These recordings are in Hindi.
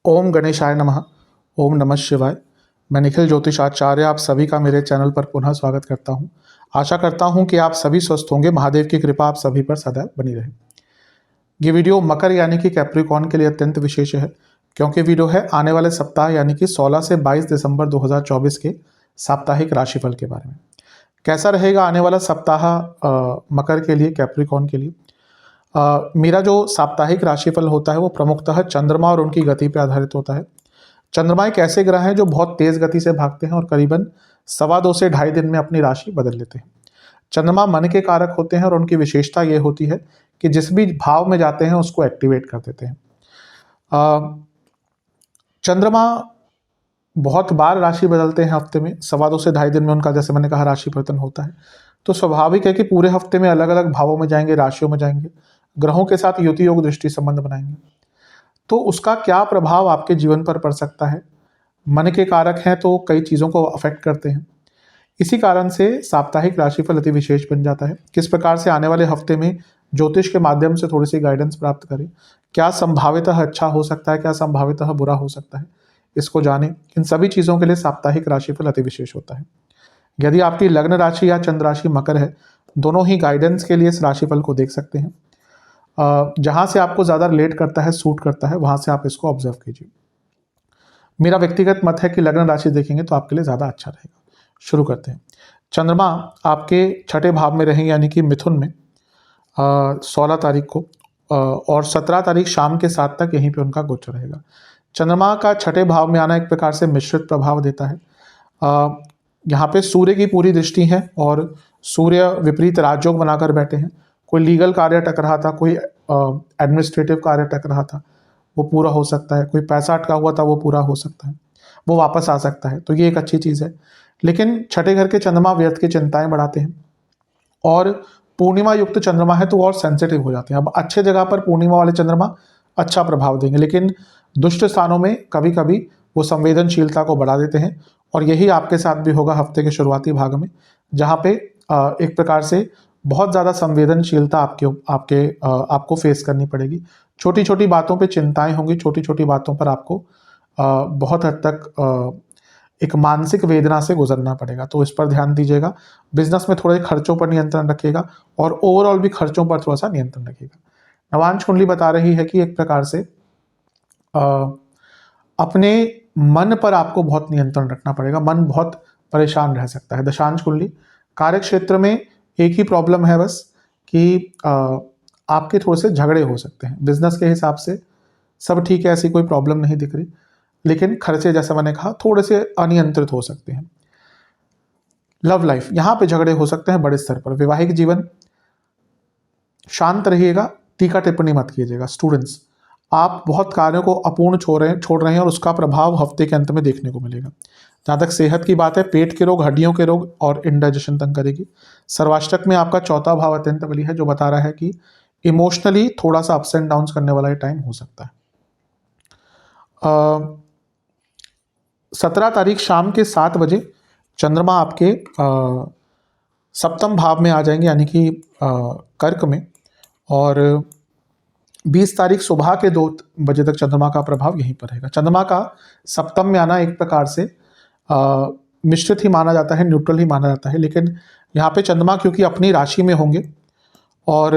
ओम गणेशाय नमः। ओम नमः शिवाय। मैं निखिल ज्योतिष आचार्य आप सभी का मेरे चैनल पर पुनः स्वागत करता हूं। आशा करता हूं कि आप सभी स्वस्थ होंगे। महादेव की कृपा आप सभी पर सदैव बनी रहे। ये वीडियो मकर यानी कि कैप्रिकॉर्न के लिए अत्यंत विशेष है, क्योंकि वीडियो है आने वाले सप्ताह यानी कि 16 से 22 दिसंबर 2024 के साप्ताहिक राशिफल के बारे में। कैसा रहेगा आने वाला सप्ताह मकर के लिए, कैप्रिकॉर्न के लिए। मेरा जो साप्ताहिक राशिफल होता है वो प्रमुखतः चंद्रमा और उनकी गति पर आधारित होता है। चंद्रमा एक ऐसे ग्रह हैं जो बहुत तेज गति से भागते हैं और करीबन 2.25 से 2.5 दिन में अपनी राशि बदल लेते हैं। चंद्रमा मन के कारक होते हैं और उनकी विशेषता ये होती है कि जिस भी भाव में जाते हैं उसको एक्टिवेट कर देते हैं। चंद्रमा बहुत बार राशि बदलते हैं हफ्ते में, 2.25 से 2.5 दिन में उनका, जैसे मैंने कहा, राशि परिवर्तन होता है। तो स्वाभाविक है कि पूरे हफ्ते में अलग अलग भावों में जाएंगे, राशियों में जाएंगे, ग्रहों के साथ युति योग दृष्टि संबंध बनाएंगे। तो उसका क्या प्रभाव आपके जीवन पर पड़ सकता है। मन के कारक हैं तो कई चीज़ों को अफेक्ट करते हैं। इसी कारण से साप्ताहिक राशिफल अति विशेष बन जाता है। किस प्रकार से आने वाले हफ्ते में ज्योतिष के माध्यम से थोड़ी सी गाइडेंस प्राप्त करें, क्या संभावितः अच्छा हो सकता है, क्या संभावितः बुरा हो सकता है, इसको जानें। इन सभी चीज़ों के लिए साप्ताहिक राशिफल अति विशेष होता है। यदि आपकी लग्न राशि या चंद्र राशि मकर है, दोनों ही गाइडेंस के लिए इस राशिफल को देख सकते हैं। जहाँ से आपको ज़्यादा रिलेट करता है, सूट करता है, वहाँ से आप इसको ऑब्जर्व कीजिए। मेरा व्यक्तिगत मत है कि लग्न राशि देखेंगे तो आपके लिए ज़्यादा अच्छा रहेगा। शुरू करते हैं। चंद्रमा आपके छठे भाव में रहेंगे यानी कि मिथुन में 16 तारीख को, और 17 तारीख शाम के 7 तक यहीं पे उनका गोचर रहेगा। चंद्रमा का छठे भाव में आना एक प्रकार से मिश्रित प्रभाव देता है। यहाँ पे सूर्य की पूरी दृष्टि है और सूर्य विपरीत राजयोग बनाकर बैठे हैं। कोई लीगल कार्य अटक रहा था, कोई एडमिनिस्ट्रेटिव कार्य अटक रहा था, वो पूरा हो सकता है। कोई पैसा अटका हुआ था, वो पूरा हो सकता है, वो वापस आ सकता है। तो ये एक अच्छी चीज़ है। लेकिन छठे घर के चंद्रमा व्यर्थ की चिंताएं बढ़ाते हैं, और पूर्णिमा युक्त चंद्रमा है तो और सेंसिटिव हो जाते हैं। अब अच्छे जगह पर पूर्णिमा वाले चंद्रमा अच्छा प्रभाव देंगे, लेकिन दुष्ट स्थानों में कभी कभी वो संवेदनशीलता को बढ़ा देते हैं। और यही आपके साथ भी होगा हफ्ते के शुरुआती भाग में, जहाँ पे एक प्रकार से बहुत ज़्यादा संवेदनशीलता आपको फेस करनी पड़ेगी। छोटी छोटी बातों पे चिंताएं होंगी, छोटी छोटी बातों पर आपको बहुत हद तक एक मानसिक वेदना से गुजरना पड़ेगा। तो इस पर ध्यान दीजिएगा। बिजनेस में थोड़े खर्चों पर नियंत्रण रखिएगा और ओवरऑल भी खर्चों पर थोड़ा सा नियंत्रण रखिएगा। नवांश कुंडली बता रही है कि एक प्रकार से अपने मन पर आपको बहुत नियंत्रण रखना पड़ेगा। मन बहुत परेशान रह सकता है। दशांश कुंडली कार्य क्षेत्र में एक ही प्रॉब्लम है बस कि आपके थोड़े से झगड़े हो सकते हैं। बिजनेस के हिसाब से सब ठीक है, ऐसी कोई प्रॉब्लम नहीं दिख रही, लेकिन खर्चे जैसा मैंने कहा थोड़े से अनियंत्रित हो सकते हैं। लव लाइफ, यहाँ पे झगड़े हो सकते हैं बड़े स्तर पर। वैवाहिक जीवन, शांत रहिएगा, टीका टिप्पणी मत कीजिएगा। स्टूडेंट्स, आप बहुत कार्यों को अपूर्ण छोड़ रहे हैं और उसका प्रभाव हफ्ते के अंत में देखने को मिलेगा। जहाँ तक सेहत की बात है, पेट के रोग, हड्डियों के रोग और इंडाइजेशन तंग करेगी। सर्वाष्टक में आपका चौथा भाव अत्यंत बली है, जो बता रहा है कि इमोशनली थोड़ा सा अप्स एंड डाउन्स करने वाला ये टाइम हो सकता है। 17 तारीख शाम के 7 बजे चंद्रमा आपके सप्तम भाव में आ जाएंगे यानी कि कर्क में, और 20 तारीख सुबह के 2 बजे तक चंद्रमा का प्रभाव यहीं पर रहेगा। चंद्रमा का सप्तम में आना एक प्रकार से मिश्रित ही माना जाता है, न्यूट्रल ही माना जाता है। लेकिन यहाँ पे चंद्रमा क्योंकि अपनी राशि में होंगे और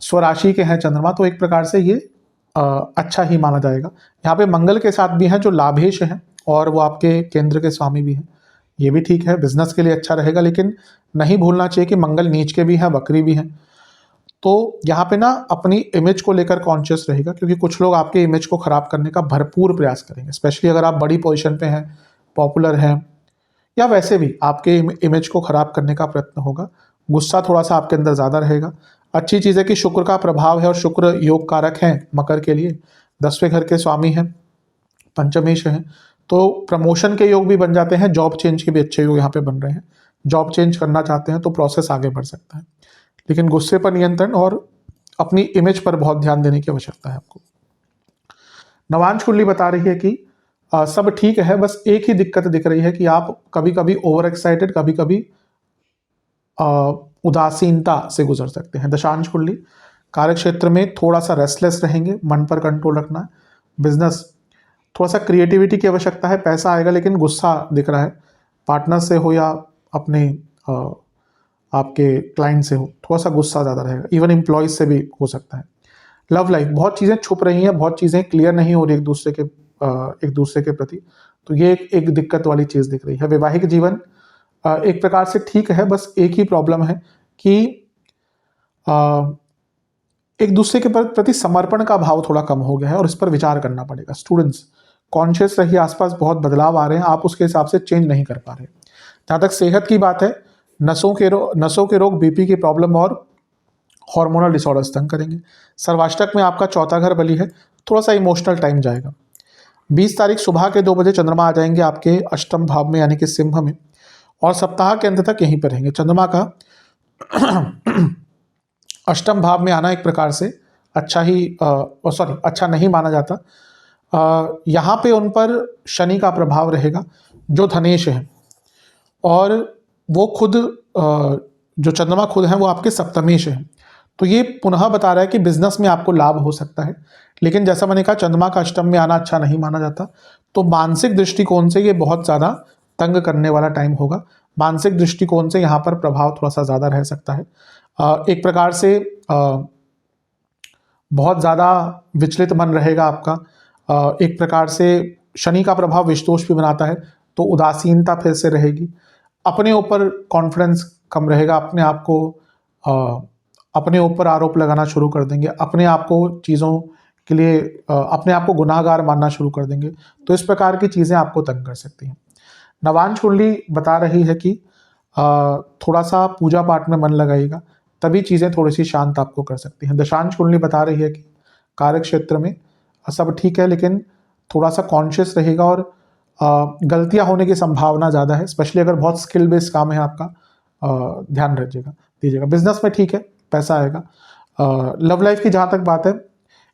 स्वराशि के हैं चंद्रमा, तो एक प्रकार से ये अच्छा ही माना जाएगा। यहाँ पे मंगल के साथ भी हैं जो लाभेश हैं, और वो आपके केंद्र के स्वामी भी हैं, ये भी ठीक है, बिजनेस के लिए अच्छा रहेगा। लेकिन नहीं भूलना चाहिए कि मंगल नीच के भी हैं, वक्री भी हैं। तो यहाँ पे ना अपनी इमेज को लेकर कॉन्शियस रहेगा, क्योंकि कुछ लोग आपके इमेज को खराब करने का भरपूर प्रयास करेंगे। स्पेशली अगर आप बड़ी पोजीशन पे हैं, पॉपुलर हैं, या वैसे भी आपके इमेज को खराब करने का प्रयत्न होगा। गुस्सा थोड़ा सा आपके अंदर ज़्यादा रहेगा। अच्छी चीज़ है कि शुक्र का प्रभाव है और शुक्र योग कारक हैं मकर के लिए, 10वें घर के स्वामी हैं, पंचमेश हैं, तो प्रमोशन के योग भी बन जाते हैं। जॉब चेंज के भी अच्छे योग यहाँ पे बन रहे हैं। जॉब चेंज करना चाहते हैं तो प्रोसेस आगे बढ़ सकता है, लेकिन गुस्से पर नियंत्रण और अपनी इमेज पर बहुत ध्यान देने की आवश्यकता है आपको। नवांश कुंडली बता रही है कि सब ठीक है, बस एक ही दिक्कत दिख रही है कि आप कभी कभी ओवर एक्साइटेड, कभी कभी उदासीनता से गुजर सकते हैं। दशांश कुंडली कार्य क्षेत्र में थोड़ा सा रेस्टलेस रहेंगे, मन पर कंट्रोल रखना है। बिजनेस थोड़ा सा क्रिएटिविटी की आवश्यकता है, पैसा आएगा लेकिन गुस्सा दिख रहा है, पार्टनर से हो या अपने आपके क्लाइंट से हो, थोड़ा सा गुस्सा ज़्यादा रहेगा, इवन एम्प्लॉयज़ से भी हो सकता है। लव लाइफ बहुत चीज़ें छुप रही हैं, बहुत चीज़ें क्लियर नहीं हो रही एक दूसरे के प्रति, तो ये एक दिक्कत वाली चीज़ दिख रही है। वैवाहिक जीवन एक प्रकार से ठीक है, बस एक ही प्रॉब्लम है कि एक दूसरे के प्रति समर्पण का भाव थोड़ा कम हो गया है और इस पर विचार करना पड़ेगा। स्टूडेंट्स कॉन्शियस रहिए, आसपास बहुत बदलाव आ रहे हैं, आप उसके हिसाब से चेंज नहीं कर पा रहे। जहाँ तक सेहत की बात है, नसों के रोग, बीपी की प्रॉब्लम और हार्मोनल डिसऑर्डर्स तंग करेंगे। सर्वाष्टक में आपका चौथा घर बली है, थोड़ा सा इमोशनल टाइम जाएगा। 20 तारीख सुबह के 2 बजे चंद्रमा आ जाएंगे आपके अष्टम भाव में यानी कि सिंह में, और सप्ताह के अंत तक यहीं पर रहेंगे। चंद्रमा का अष्टम भाव में आना एक प्रकार से अच्छा नहीं माना जाता। यहाँ पे उन पर शनि का प्रभाव रहेगा जो धनेश है, और वो खुद जो चंद्रमा खुद है वो आपके सप्तमेश है। तो ये पुनः बता रहा है कि बिजनेस में आपको लाभ हो सकता है, लेकिन जैसा मैंने कहा चंद्रमा का अष्टम में आना अच्छा नहीं माना जाता। तो मानसिक दृष्टिकोण से ये बहुत ज़्यादा तंग करने वाला टाइम होगा। मानसिक दृष्टिकोण से यहाँ पर प्रभाव थोड़ा सा ज़्यादा रह सकता है। एक प्रकार से बहुत ज़्यादा विचलित मन रहेगा आपका। एक प्रकार से शनि का प्रभाव विषदोष भी बनाता है, तो उदासीनता फिर से रहेगी। अपने ऊपर कॉन्फिडेंस कम रहेगा, अपने ऊपर आरोप लगाना शुरू कर देंगे, अपने आप को चीज़ों के लिए अपने आप को गुनाहगार मानना शुरू कर देंगे। तो इस प्रकार की चीज़ें आपको तंग कर सकती हैं। नवांश कुंडली बता रही है कि थोड़ा सा पूजा पाठ में मन लगाइएगा, तभी चीज़ें थोड़ी सी शांत आपको कर सकती हैं। दशांश कुंडली बता रही है कि कार्य क्षेत्र में सब ठीक है, लेकिन थोड़ा सा कॉन्शियस रहेगा और गलतियां होने की संभावना ज़्यादा है, स्पेशली अगर बहुत स्किल बेस्ड काम है आपका, ध्यान दीजिएगा। बिजनेस में ठीक है, पैसा आएगा। लव लाइफ की जहाँ तक बात है,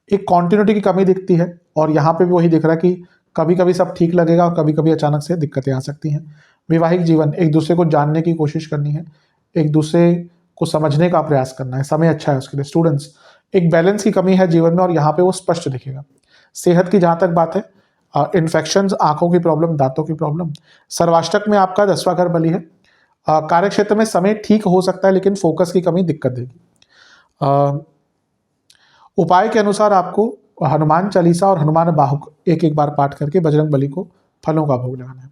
एक कॉन्टिन्यूटी की कमी दिखती है, और यहाँ पे भी वही दिख रहा है कि कभी कभी सब ठीक लगेगा और कभी कभी अचानक से दिक्कतें आ सकती हैं। वैवाहिक जीवन, एक दूसरे को जानने की कोशिश करनी है, एक दूसरे को समझने का प्रयास करना है, समय अच्छा है उसके लिए। स्टूडेंट्स एक बैलेंस की कमी है जीवन में और यहाँ पे वो स्पष्ट दिखेगा। सेहत की जहाँ तक बात है, इन्फेक्शंस, आंखों की प्रॉब्लम, दांतों की प्रॉब्लम। सर्वाष्टक में आपका 10वां घर बली है। कार्य क्षेत्र में समय ठीक हो सकता है, लेकिन फोकस की कमी दिक्कत देगी। उपाय के अनुसार आपको हनुमान चालीसा और हनुमान बाहुक एक बार पाठ करके बजरंग बली को फलों का भोग लगाना है।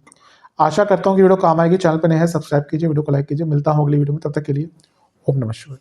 आशा करता हूँ कि वीडियो काम आएगी। चैनल पर नए हैं, सब्सक्राइब कीजिए, वीडियो को लाइक कीजिए। मिलता हूँ अगली वीडियो में, तब तक के लिए ओम नमः शिवाय।